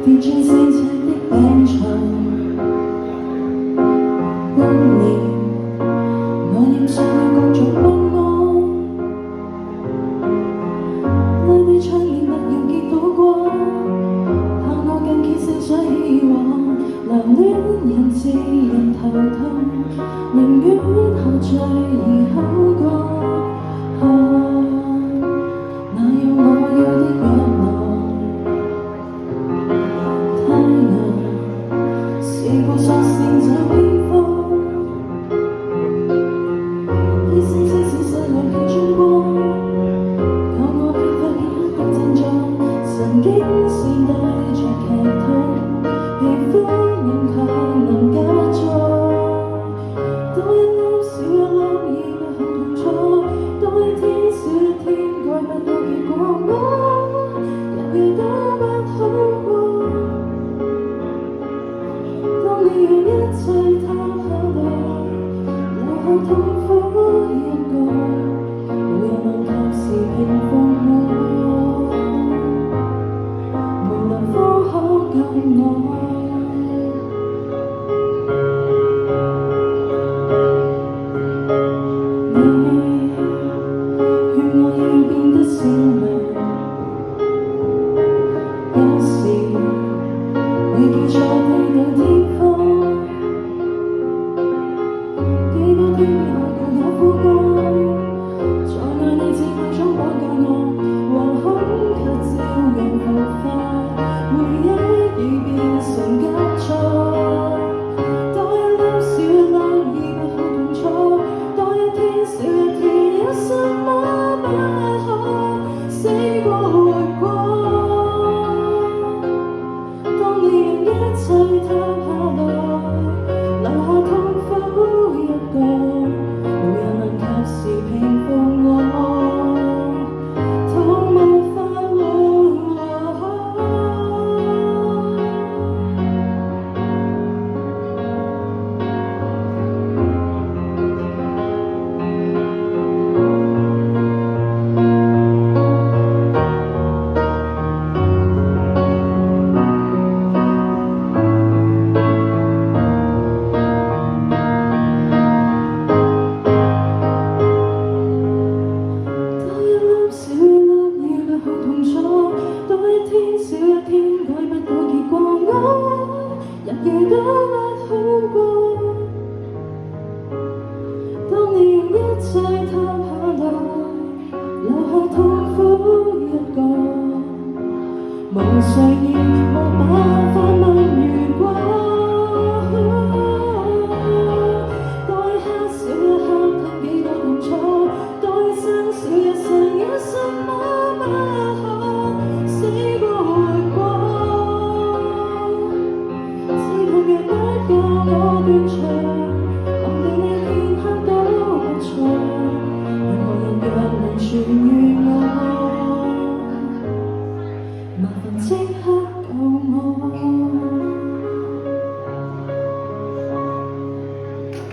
變進四尺的餅場，半年我染上了各種不安，拉低窗簾不要見到光，怕我更結性想起往，留戀人自人頭痛，寧願喝醉而口乾。哪有我要的藥囊？太難，試過索性找偏方，醫生即使失落了曙光，教我輕快片刻的症狀，神經線帶着劇痛，皮膚勉強能假裝，多一粒少一粒已不好痛楚，多一天少一天改不到結果，我日夜都不好過。當你讓一切塌下來，留下痛苦一個，無人能及時平復我，無論科可救我。會叫錯對到天荒，幾多天以後共我枯乾，在愛你這個種綁架我，惶恐卻照樣復發，回憶已變成假錯，多一粒少一粒已不好痛楚，多一天少一天有什麼不可，死過活過。一切塌下來，留下痛苦一個，無人能及時平復我，痛無法緩和。多一天少一天改不到結果，我日夜都不好過。當你讓一切塌下來，留下痛苦一個，無誰亦無辦法問如果。多一刻少一刻吞幾多痛楚，多一生少一生有什麼不可？死過活過，止痛藥不夠我斷腸，忘掉你片刻都不錯，任何人若能痊癒。